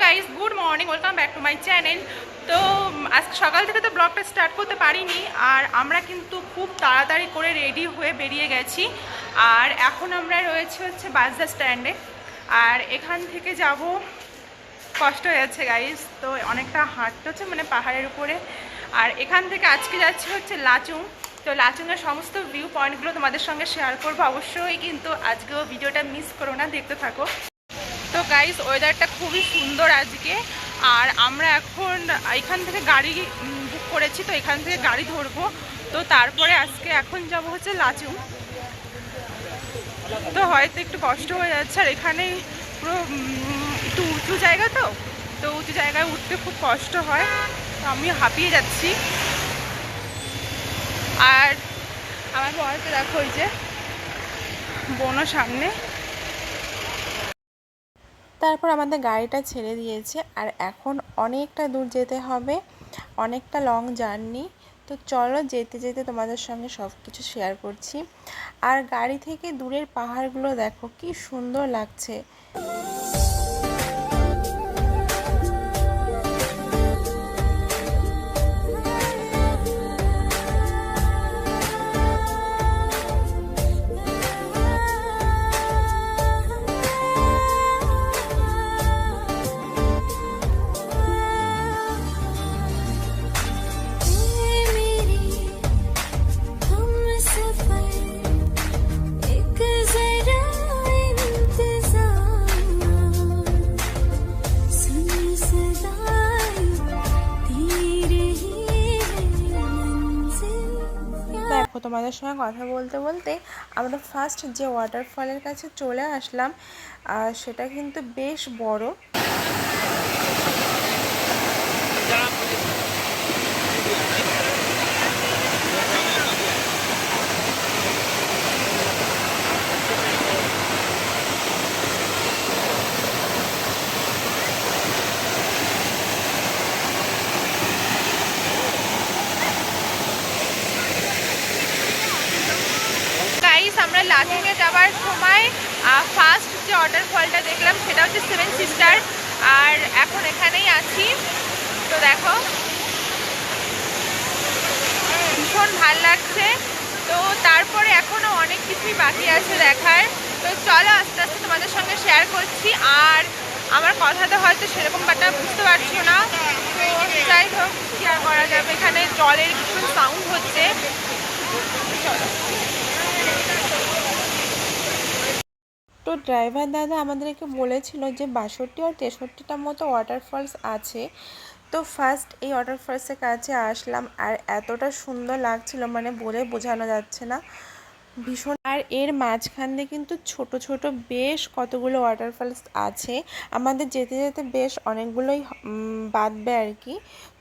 Guys, good morning, welcome back to my channel. তো আজকে সকাল থেকে তো ব্লগটা স্টার্ট করতে পারিনি, আর আমরা কিন্তু খুব তাড়াতাড়ি করে রেডি হয়ে বেরিয়ে গেছি। আর এখন আমরা রয়েছে হচ্ছে বাসদা স্ট্যান্ডে, আর এখান থেকে যাব, কষ্ট হয়ে যাচ্ছে গাইস, তো অনেকটা হাঁটতে হচ্ছে মানে পাহাড়ের উপরে। আর এখান থেকে আজকে যাচ্ছে হচ্ছে লাচুং। তো লাচুংয়ের সমস্ত ভিউ পয়েন্টগুলো তোমাদের সঙ্গে শেয়ার করবো অবশ্যই, কিন্তু আজকেও ভিডিওটা মিস করো না, দেখতে থাকো। তো গাইস, ওয়েদারটা খুবই সুন্দর আজকে। আর আমরা এখন এখান থেকে গাড়ি বুক করেছি, তো এখান থেকে গাড়ি ধরবো। তো তারপরে আজকে এখন যাব হচ্ছে লাচুং। তো হয়তো একটু কষ্ট হয়ে যাচ্ছে, আর এখানে পুরো একটু উঁচু জায়গা, তো উঁচু জায়গায় উঠতে খুব কষ্ট হয়, তো আমি হাঁপিয়ে যাচ্ছি। আর আমার বরকে দেখো, ওই যে বোনও সামনে। তারপর আমাদের গাড়িটা ছেড়ে দিয়েছে, আর এখন অনেকটা দূর যেতে হবে, অনেকটা লং জার্নি। তো চলো যেতে যেতে তোমাদের সঙ্গে সব কিছু শেয়ার করছি। আর গাড়ি থেকে দূরের পাহাড়গুলো দেখো কি সুন্দর লাগছে। তোমাদের সঙ্গে কথা বলতে বলতে আমরা ফার্স্ট যে ওয়াটারফলের কাছে চলে আসলাম, আর সেটা কিন্তু বেশ বড়। আমরা লাচুংয়ে যাওয়ার সময় ফার্স্ট যে ওয়াটারফলটা দেখলাম সেটা হচ্ছে সেভেন সিস্টার, আর এখন এখানেই আছি। তো দেখো ভীষণ ভাল লাগছে। তো তারপরে এখনও অনেক কিছুই বাকি আছে দেখার, তো চলো আস্তে আস্তে তোমাদের সঙ্গে শেয়ার করছি। আর আমার কথাটা হয়তো সেরকম ব্যাপারটা বুঝতে পারছো না, তো যাই হোক কি আর করা যাবে, এখানে জলের ভীষণ সাউন্ড হচ্ছে। চলো। তো ড্রাইভার দাদা আমাদেরকে বলেছিল যে 62 আর 63টা মতো ওয়াটারফলস আছে। তো ফার্স্ট এই ওয়াটারফলসের কাছে আসলাম, আর এতটা সুন্দর লাগছিল মানে বলে বোঝানো যাচ্ছে না, ভীষণ। আর এর মাঝখান দিয়ে কিন্তু ছোট ছোট বেশ কতগুলো ওয়াটারফলস আছে, আমাদের যেতে যেতে বেশ অনেকগুলোই বাদবে আর কি।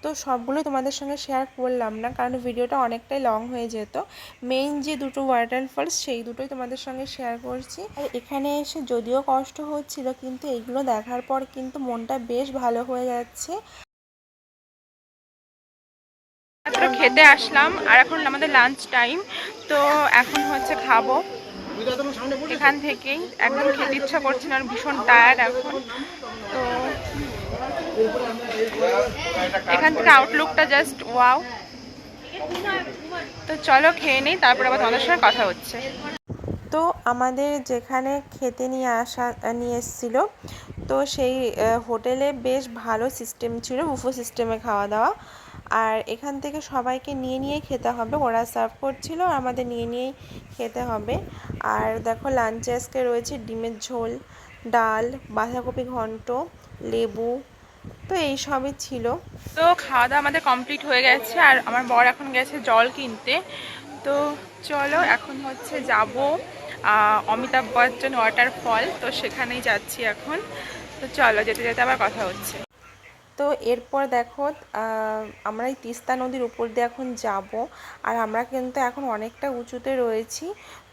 তো সবগুলো তোমাদের সঙ্গে শেয়ার করলাম না, কারণ ভিডিওটা অনেকটাই লং হয়ে যেত। মেইন যে দুটো ওয়াটারফলস সেই দুটোই তোমাদের সঙ্গে শেয়ার করছি। আর এখানে এসে যদিও কষ্ট হচ্ছিল, কিন্তু এগুলো দেখার পর কিন্তু মনটা বেশ ভালো হয়ে যাচ্ছে। খেতে আসলাম, আর এখন আমাদের লাঞ্চ টাইম, তো এখন হচ্ছে খাবো এখান থেকেই। একদম খেতে ইচ্ছা করছে না, আর ভীষণ টায়ার্ড এখন। তো এখান থেকে আউটলুকটা জাস্ট ওয়াও। তো চলো খেয়ে নিই, তারপর আবার তোমাদের সঙ্গে কথা হচ্ছে। তো আমাদের যেখানে খেতে নিয়ে এসেছিলো, তো সেই হোটেলে বেশ ভালো সিস্টেম ছিল, বুফে সিস্টেমে খাওয়া দাওয়া। আর এখান থেকে সবাইকে নিয়ে নিয়ে খেতে হবে, ওরা সার্ভ করছিল আর আমাদের নিয়ে নিয়েই খেতে হবে। আর দেখো লাঞ্চে আজকে রয়েছে ডিমের ঝোল, ডাল, বাঁধাকপি ঘন্ট, লেবু, তো এই সবই ছিল। তো খাওয়া দাওয়া আমাদের কমপ্লিট হয়ে গেছে, আর আমার বর এখন গেছে জল কিনতে। তো চলো এখন হচ্ছে যাব অমিতাভ বচ্চন ওয়াটারফল, তো সেখানেই যাচ্ছি এখন। তো চলো যেতে যেতে আবার কথা হচ্ছে। তো এরপর দেখো আমরা এই তিস্তা নদীর উপর দিয়ে এখন যাব, আর আমরা কিন্তু এখন অনেকটা উঁচুতে রয়েছি।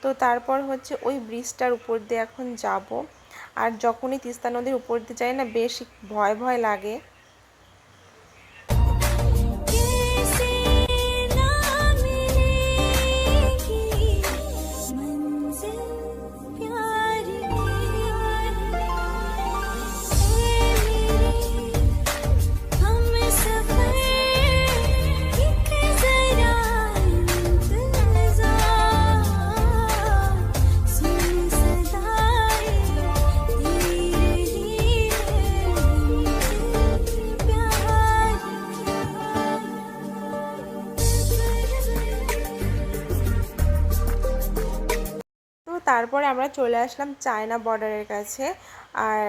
তো তারপর হচ্ছে ওই ব্রিজটার উপর দিয়ে এখন যাব। আর যখনই তিস্তা নদীর উপর দিয়ে যাই না, বেশ ভয় ভয় লাগে। তারপরে আমরা চলে আসলাম চায়না বর্ডারের কাছে। আর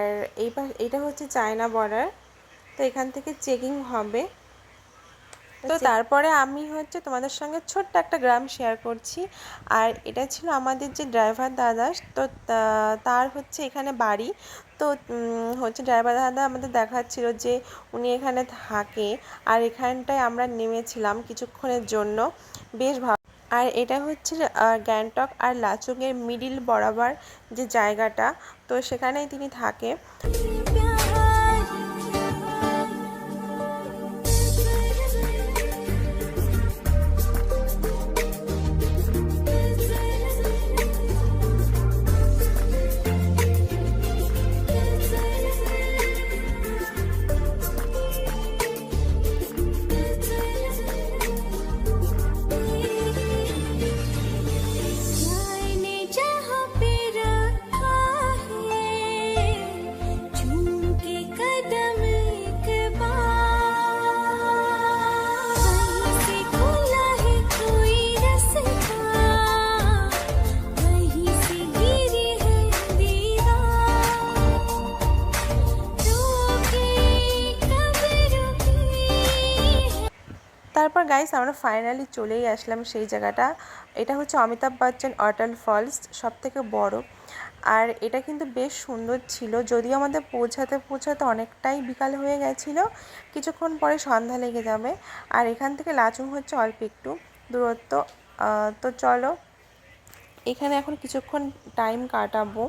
এইটা হচ্ছে চায়না বর্ডার। তো এখান থেকে চেকিং হবে। তো তারপরে আমি হচ্ছে তোমাদের সঙ্গে ছোট্ট একটা গ্রাম শেয়ার করছি। আর এটা ছিল আমাদের যে ড্রাইভার দাদা, তো তার হচ্ছে এখানে বাড়ি। তো হচ্ছে ড্রাইভার দাদা আমাদের দেখাচ্ছিল যে উনি এখানে থাকে। আর এখানটায় আমরা নেমেছিলাম কিছুক্ষণের জন্য, বেশ ভালো। আর এটা হচ্ছে গ্যাংটক আর লাচুংয়ের মিডিল বরাবর যে জায়গাটা, তো সেখানেই তিনি থাকে। তারপর গাইস আমরা ফাইনালি চলেই আসলাম সেই জায়গাটা। এটা হচ্ছে অমিতাভ বচ্চন ওয়াটার ফলস, সবথেকে বড়। আর এটা কিন্তু বেশ সুন্দর ছিল, যদিও আমাদের পৌঁছাতে অনেকটাই বিকাল হয়ে গেছিলো, কিছুক্ষণ পরে সন্ধ্যা লেগে যাবে। আর এখান থেকে লাচুং হচ্ছে অল্প একটু দূরত্ব। তো চলো এখানে এখন কিছুক্ষণ টাইম কাটাবো।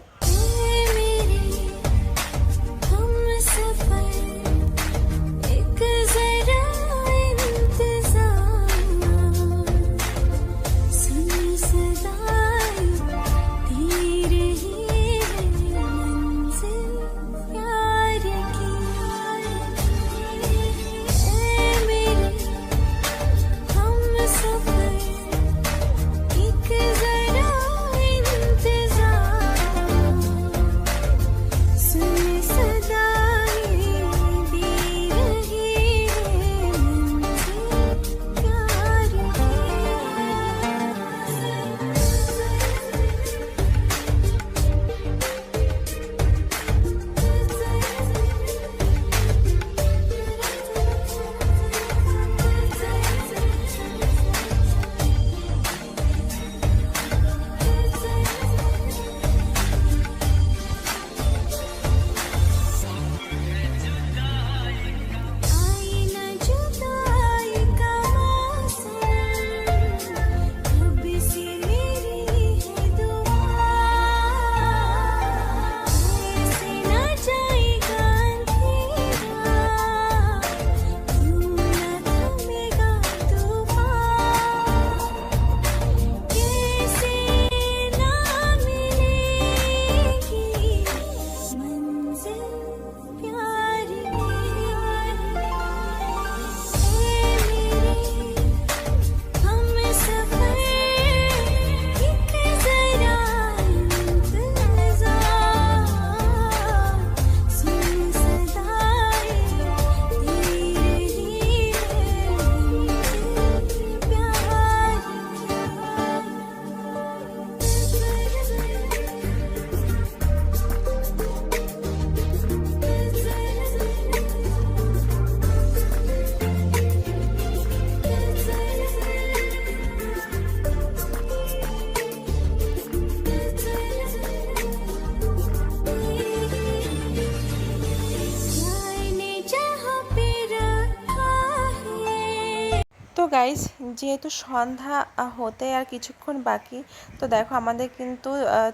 তো গাইস যেহেতু সন্ধ্যা হতে আর কিছুক্ষণ বাকি, তো দেখো আমাদের কিন্তু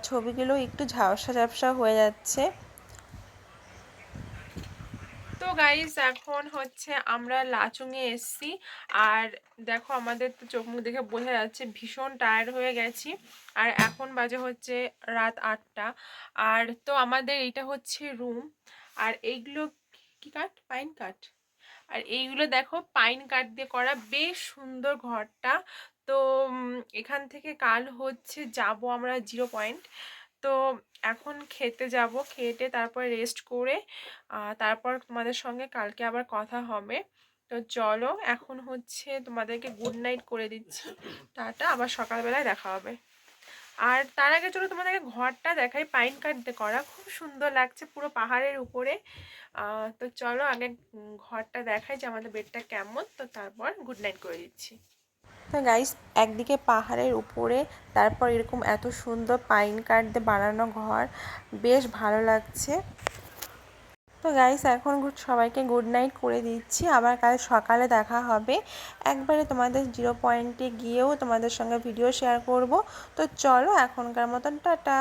ছবিগুলো একটু ঝাপসা ঝাপসা হয়ে যাচ্ছে। তো গাইস এখন হচ্ছে আমরা লাচুংয়ে এসছি। আর দেখো আমাদের তো চোখ মুখ দেখে বোঝা যাচ্ছে ভীষণ টায়ার্ড হয়ে গেছি। আর এখন বাজে হচ্ছে রাত 8টা। আর তো আমাদের এইটা হচ্ছে রুম। আর এইগুলো কি কাঠ? পাইন কাঠ। আর এইগুলো দেখো পাইন কাঠ দিয়ে করা, বেশ সুন্দর ঘরটা। তো এখান থেকে কাল হচ্ছে যাব আমরা 0 পয়েন্ট। তো এখন খেতে যাব, খেতে তারপর রেস্ট করে তারপর তোমাদের সঙ্গে কালকে আবার কথা হবে। তো চলো এখন হচ্ছে তোমাদেরকে গুড নাইট করে দিচ্ছি, টাটা, আবার সকালবেলায় দেখা হবে। আর তার আগে চলো তোমাদেরকে ঘরটা দেখাই, পাইন কাঠ দিয়ে করা, খুব সুন্দর লাগছে পুরো পাহাড়ের উপরে। তো চলো আগে ঘরটা দেখাই যে আমাদের বেডটা কেমন, তো তারপর গুড নাইট করে দিচ্ছি। তো গাইস, একদিকে পাহাড়ের উপরে, তারপর এরকম এত সুন্দর পাইন কাঠ দিয়ে বানানো ঘর, বেশ ভালো লাগছে। তো গাইস এখন সবাইকে গুড নাইট করে দিচ্ছি, আবার কাল সকালে দেখা হবে। একবারে তোমাদের 0 পয়েন্টে গিয়েও তোমাদের সঙ্গে ভিডিও শেয়ার করব। তো চলো এখনকার মতন টাটা।